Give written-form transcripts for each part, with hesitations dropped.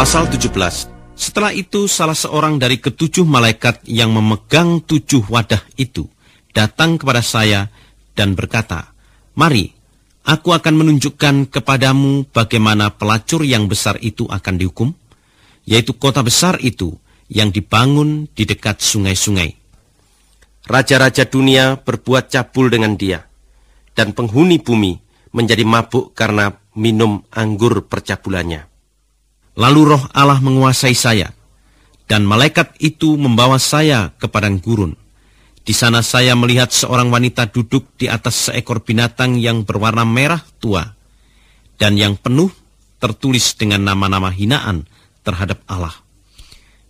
Pasal 17. Setelah itu salah seorang dari ketujuh malaikat yang memegang 7 wadah itu datang kepada saya dan berkata, "Mari, aku akan menunjukkan kepadamu bagaimana pelacur yang besar itu akan dihukum, yaitu kota besar itu yang dibangun di dekat sungai-sungai. Raja-raja dunia berbuat cabul dengan dia, dan penghuni bumi menjadi mabuk karena minum anggur percabulannya. Lalu roh Allah menguasai saya, dan malaikat itu membawa saya ke padang gurun. Di sana saya melihat seorang wanita duduk di atas seekor binatang yang berwarna merah tua, dan yang penuh tertulis dengan nama-nama hinaan terhadap Allah.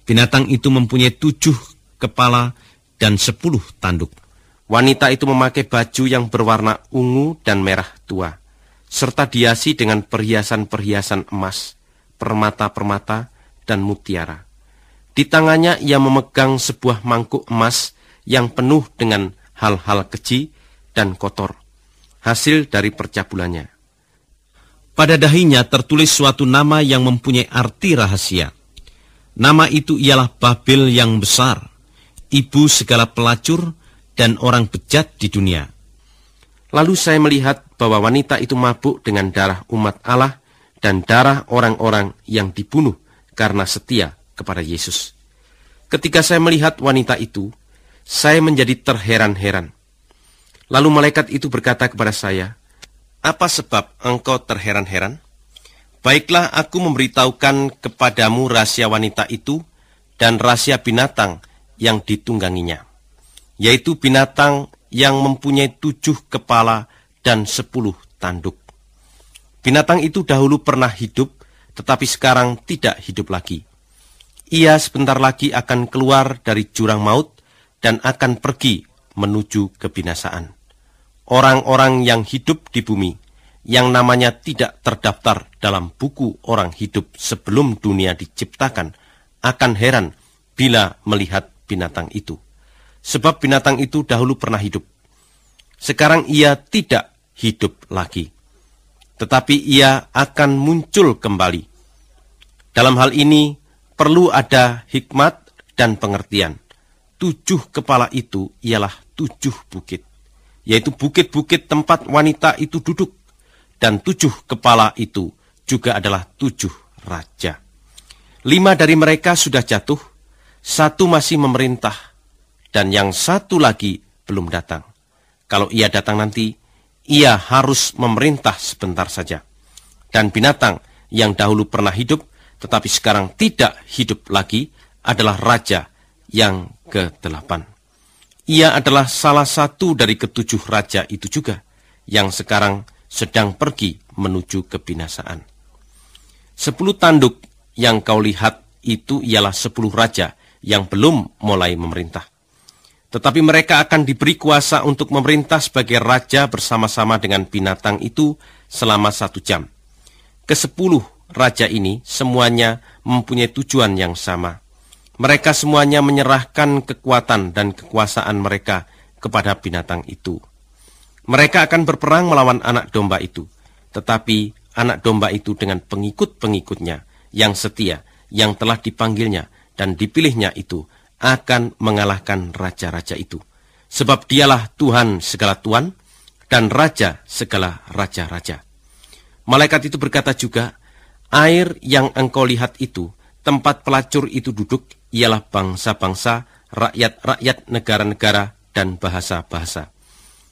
Binatang itu mempunyai 7 kepala dan 10 tanduk. Wanita itu memakai baju yang berwarna ungu dan merah tua, serta dihiasi dengan perhiasan-perhiasan emas, permata-permata, dan mutiara. Di tangannya ia memegang sebuah mangkuk emas yang penuh dengan hal-hal keji dan kotor, hasil dari percabulannya. Pada dahinya tertulis suatu nama yang mempunyai arti rahasia. Nama itu ialah Babel yang besar, ibu segala pelacur dan orang bejat di dunia. Lalu saya melihat bahwa wanita itu mabuk dengan darah umat Allah dan darah orang-orang yang dibunuh karena setia kepada Yesus. Ketika saya melihat wanita itu, saya menjadi terheran-heran. Lalu malaikat itu berkata kepada saya, "Apa sebab engkau terheran-heran? Baiklah, aku memberitahukan kepadamu rahasia wanita itu dan rahasia binatang yang ditungganginya, yaitu binatang yang mempunyai 7 kepala dan 10 tanduk. Binatang itu dahulu pernah hidup, tetapi sekarang tidak hidup lagi. Ia sebentar lagi akan keluar dari jurang maut dan akan pergi menuju kebinasaan. Orang-orang yang hidup di bumi, yang namanya tidak terdaftar dalam buku orang hidup sebelum dunia diciptakan, akan heran bila melihat binatang itu. Sebab binatang itu dahulu pernah hidup. Sekarang ia tidak hidup lagi, tetapi ia akan muncul kembali. Dalam hal ini perlu ada hikmat dan pengertian. 7 kepala itu ialah 7 bukit, yaitu bukit-bukit tempat wanita itu duduk. Dan 7 kepala itu juga adalah 7 raja. 5 dari mereka sudah jatuh, 1 masih memerintah, dan yang 1 lagi belum datang. Kalau ia datang nanti, ia harus memerintah sebentar saja. Dan binatang yang dahulu pernah hidup, tetapi sekarang tidak hidup lagi, adalah raja yang ke-8. Ia adalah salah satu dari ke-7 raja itu juga, yang sekarang sedang pergi menuju kebinasaan. 10 tanduk yang kau lihat itu ialah 10 raja yang belum mulai memerintah. Tetapi mereka akan diberi kuasa untuk memerintah sebagai raja bersama-sama dengan binatang itu selama 1 jam. Ke-10 raja ini semuanya mempunyai tujuan yang sama. Mereka semuanya menyerahkan kekuatan dan kekuasaan mereka kepada binatang itu. Mereka akan berperang melawan anak domba itu, tetapi anak domba itu dengan pengikut-pengikutnya yang setia, yang telah dipanggilnya dan dipilihnya itu, akan mengalahkan raja-raja itu. Sebab dialah Tuhan segala tuan dan raja segala raja-raja. Malaikat itu berkata juga, air yang engkau lihat itu, tempat pelacur itu duduk, ialah bangsa-bangsa, rakyat-rakyat, negara-negara, dan bahasa-bahasa.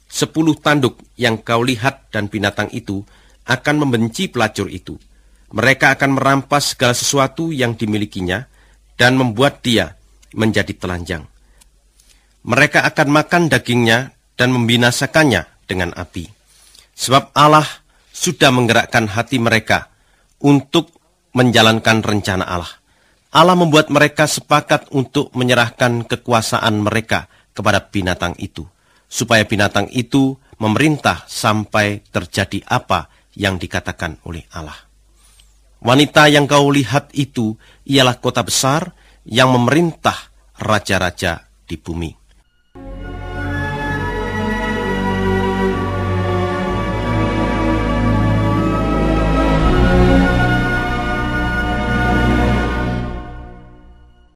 10 tanduk yang kau lihat dan binatang itu akan membenci pelacur itu. Mereka akan merampas segala sesuatu yang dimilikinya dan membuat dia menjadi telanjang. Mereka akan makan dagingnya dan membinasakannya dengan api. Sebab Allah sudah menggerakkan hati mereka untuk menjalankan rencana Allah. Allah membuat mereka sepakat untuk menyerahkan kekuasaan mereka kepada binatang itu, supaya binatang itu memerintah sampai terjadi apa yang dikatakan oleh Allah. Wanita yang kau lihat itu ialah kota besar yang memerintah raja-raja di bumi.